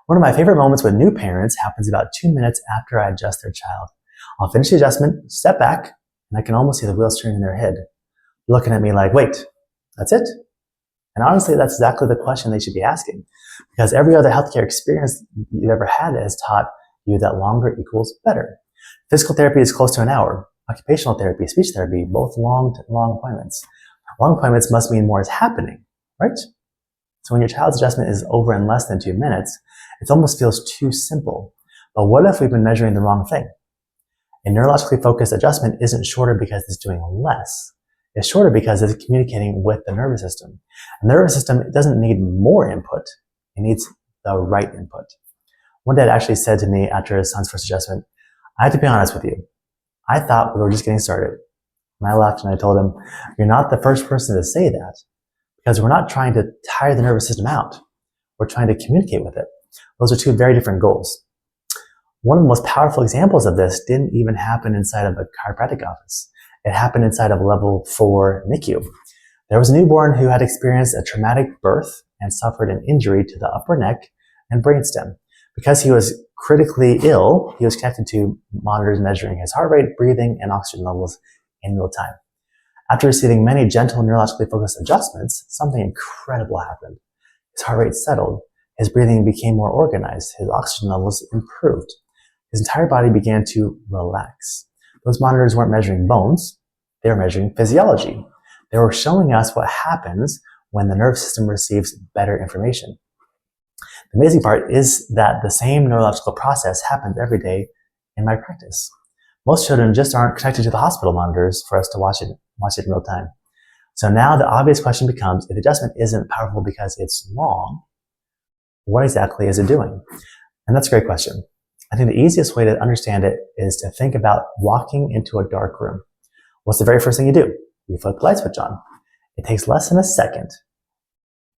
One of my favorite moments with new parents happens about 2 minutes after I adjust their child. I'll finish the adjustment, step back, and I can almost see the wheels turning in their head, looking at me like, wait, that's it? And honestly, that's exactly the question they should be asking, because every other healthcare experience you've ever had has taught you that longer equals better. Physical therapy is close to an hour. Occupational therapy, speech therapy, both long appointments. Long appointments must mean more is happening, right? So when your child's adjustment is over in less than 2 minutes, it almost feels too simple. But what if we've been measuring the wrong thing? A neurologically focused adjustment isn't shorter because it's doing less. It's shorter because it's communicating with the nervous system. The nervous system doesn't need more input. It needs the right input. One dad actually said to me after his son's first adjustment, I have to be honest with you. I thought we were just getting started. And I laughed and I told him, you're not the first person to say that, because we're not trying to tire the nervous system out. We're trying to communicate with it. Those are two very different goals. One of the most powerful examples of this didn't even happen inside of a chiropractic office. It happened inside of a level 4 NICU. There was a newborn who had experienced a traumatic birth and suffered an injury to the upper neck and brainstem. Because he was critically ill, he was connected to monitors measuring his heart rate, breathing, and oxygen levels in real time. After receiving many gentle neurologically focused adjustments, something incredible happened. His heart rate settled, his breathing became more organized, his oxygen levels improved. His entire body began to relax. Those monitors weren't measuring bones, they were measuring physiology. They were showing us what happens when the nervous system receives better information. The amazing part is that the same neurological process happens every day in my practice. Most children just aren't connected to the hospital monitors for us to watch it in real time. So now the obvious question becomes, if the adjustment isn't powerful because it's long, what exactly is it doing? And that's a great question. I think the easiest way to understand it is to think about walking into a dark room. What's the very first thing you do? You flip the light switch on. It takes less than a second,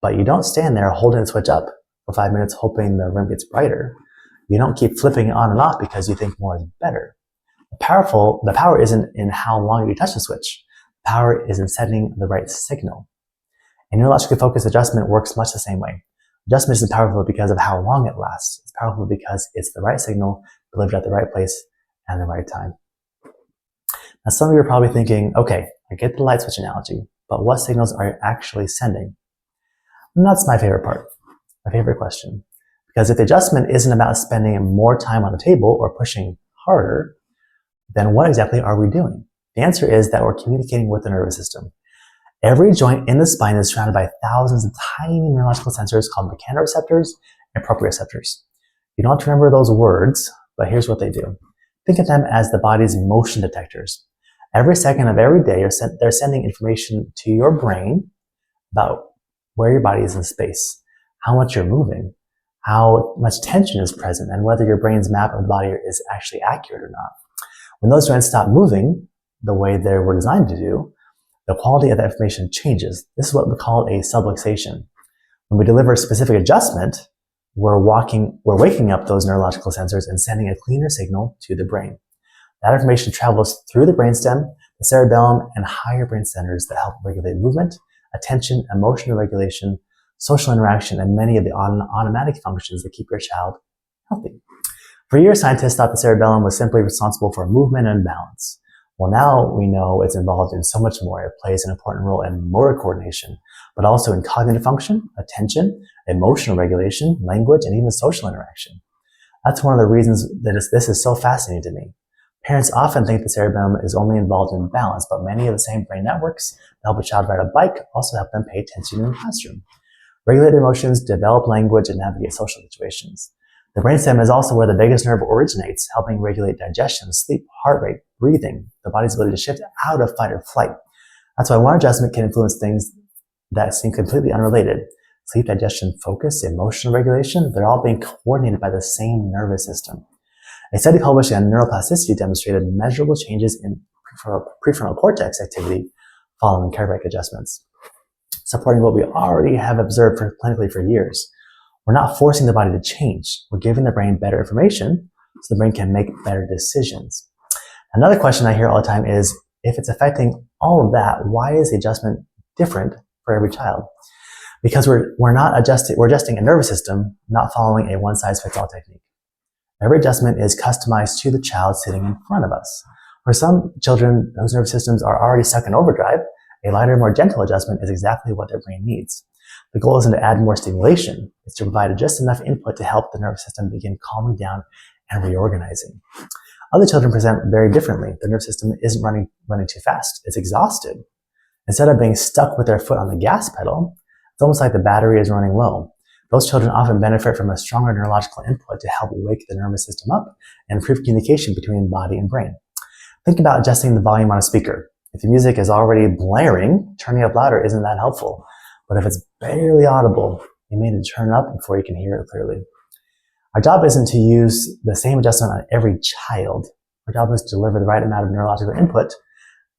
but you don't stand there holding the switch up for 5 minutes hoping the room gets brighter. You don't keep flipping it on and off because you think more is better. The power isn't in how long you touch the switch. The power is in setting the right signal. A neurologically focused adjustment works much the same way. Adjustment isn't powerful because of how long it lasts. It's powerful because it's the right signal delivered at the right place and the right time. Now, some of you are probably thinking, okay, I get the light switch analogy, but what signals are you actually sending? And that's my favorite part, my favorite question. Because if the adjustment isn't about spending more time on the table or pushing harder, then what exactly are we doing? The answer is that we're communicating with the nervous system. Every joint in the spine is surrounded by thousands of tiny neurological sensors called mechanoreceptors and proprioceptors. You don't have to remember those words, but here's what they do. Think of them as the body's motion detectors. Every second of every day, they're sending information to your brain about where your body is in space, how much you're moving, how much tension is present, and whether your brain's map of the body is actually accurate or not. When those joints stop moving the way they were designed to do, the quality of the information changes. This is what we call a subluxation. When we deliver a specific adjustment, we're waking up those neurological sensors and sending a cleaner signal to the brain. That information travels through the brainstem, the cerebellum, and higher brain centers that help regulate movement, attention, emotional regulation, social interaction, and many of the automatic functions that keep your child healthy. For years, scientists thought the cerebellum was simply responsible for movement and balance. Well, now we know it's involved in so much more. It plays an important role in motor coordination, but also in cognitive function, attention, emotional regulation, language, and even social interaction. That's one of the reasons that this is so fascinating to me. Parents often think the cerebellum is only involved in balance, but many of the same brain networks that help a child ride a bike also help them pay attention in the classroom, regulate their emotions, develop language, and navigate social situations. The brainstem is also where the vagus nerve originates, helping regulate digestion, sleep, heart rate, breathing, the body's ability to shift out of fight or flight. That's why one adjustment can influence things that seem completely unrelated. Sleep, digestion, focus, emotional regulation, they're all being coordinated by the same nervous system. A study published on neuroplasticity demonstrated measurable changes in prefrontal cortex activity following chiropractic adjustments, supporting what we already have observed clinically for years. We're not forcing the body to change. We're giving the brain better information so the brain can make better decisions. Another question I hear all the time is, if it's affecting all of that, why is the adjustment different for every child? Because we're adjusting a nervous system, not following a one-size-fits-all technique. Every adjustment is customized to the child sitting in front of us. For some children whose nervous systems are already stuck in overdrive, a lighter, more gentle adjustment is exactly what their brain needs. The goal isn't to add more stimulation, it's to provide just enough input to help the nervous system begin calming down and reorganizing. Other children present very differently. Their nervous system isn't running too fast. It's exhausted. Instead of being stuck with their foot on the gas pedal, it's almost like the battery is running low. Those children often benefit from a stronger neurological input to help wake the nervous system up and improve communication between body and brain. Think about adjusting the volume on a speaker. If the music is already blaring, turning up louder isn't that helpful. But if it's barely audible, you may need to turn it up before you can hear it clearly. Our job isn't to use the same adjustment on every child. Our job is to deliver the right amount of neurological input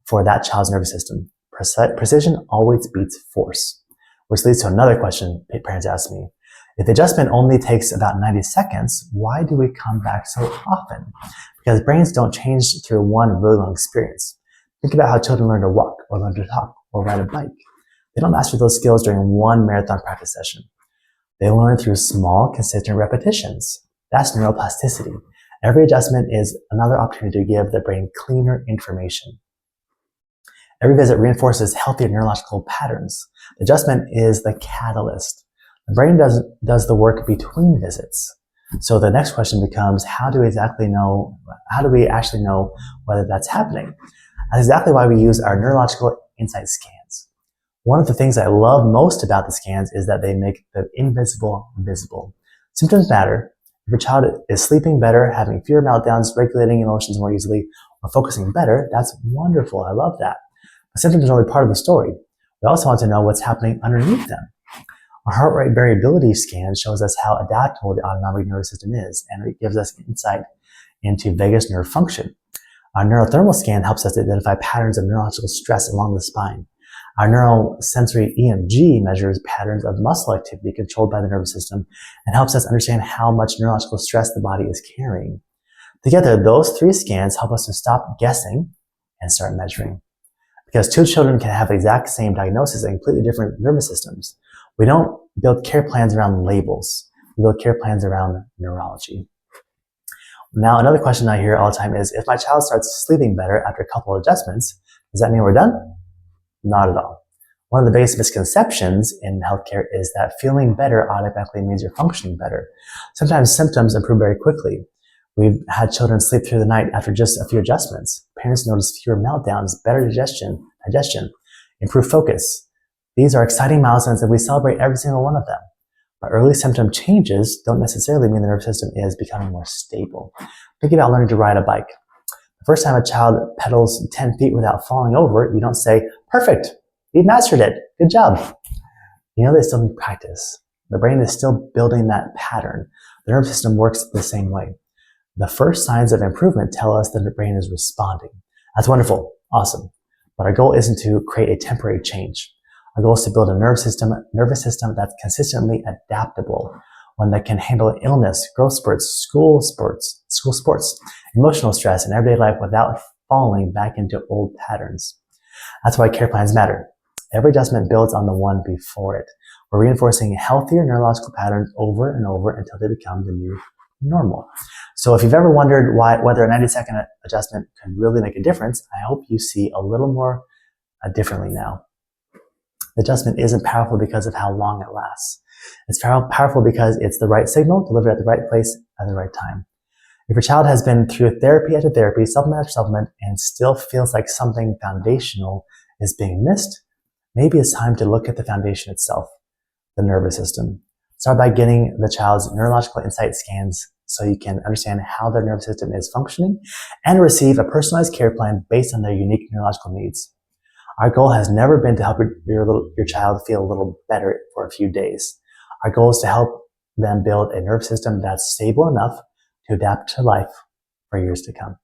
for that child's nervous system. Precision always beats force, which leads to another question parents ask me. If the adjustment only takes about 90 seconds, why do we come back so often? Because brains don't change through one really long experience. Think about how children learn to walk, or learn to talk, or ride a bike. They don't master those skills during one marathon practice session. They learn through small, consistent repetitions. That's neuroplasticity. Every adjustment is another opportunity to give the brain cleaner information. Every visit reinforces healthier neurological patterns. The adjustment is the catalyst. The brain does the work between visits. So the next question becomes, how do we actually know whether that's happening? That's exactly why we use our neurological insight scans. One of the things I love most about the scans is that they make the invisible visible. Symptoms matter. If your child is sleeping better, having fewer meltdowns, regulating emotions more easily, or focusing better, that's wonderful. I love that. But symptoms are only part of the story. We also want to know what's happening underneath them. A heart rate variability scan shows us how adaptable the autonomic nervous system is, and it gives us insight into vagus nerve function. Our neurothermal scan helps us identify patterns of neurological stress along the spine. Our neurosensory EMG measures patterns of muscle activity controlled by the nervous system and helps us understand how much neurological stress the body is carrying. Together, those three scans help us to stop guessing and start measuring. Because two children can have the exact same diagnosis and completely different nervous systems. We don't build care plans around labels. We build care plans around neurology. Now, another question I hear all the time is, if my child starts sleeping better after a couple of adjustments, does that mean we're done? Not at all. One of the biggest misconceptions in healthcare is that feeling better automatically means you're functioning better. Sometimes symptoms improve very quickly. We've had children sleep through the night after just a few adjustments. Parents notice fewer meltdowns, better digestion, improved focus. These are exciting milestones and we celebrate every single one of them. But early symptom changes don't necessarily mean the nervous system is becoming more stable. Think about learning to ride a bike. The first time a child pedals 10 feet without falling over, you don't say, perfect, you've mastered it, good job. You know they still need practice. The brain is still building that pattern. The nervous system works the same way. The first signs of improvement tell us that the brain is responding. That's wonderful, awesome. But our goal isn't to create a temporary change. Our goal is to build a nervous system that's consistently adaptable, one that can handle illness, growth spurts, school sports, emotional stress, and everyday life without falling back into old patterns. That's why care plans matter. Every adjustment builds on the one before it. We're reinforcing healthier neurological patterns over and over until they become the new normal. So if you've ever wondered whether a 90-second adjustment can really make a difference, I hope you see a little more differently now. The adjustment isn't powerful because of how long it lasts. It's powerful because it's the right signal delivered at the right place at the right time. If your child has been through therapy after therapy, supplement after supplement, and still feels like something foundational is being missed, maybe it's time to look at the foundation itself, the nervous system. Start by getting the child's neurological insight scans so you can understand how their nervous system is functioning and receive a personalized care plan based on their unique neurological needs. Our goal has never been to help your child feel a little better for a few days. Our goal is to help them build a nervous system that's stable enough to adapt to life for years to come.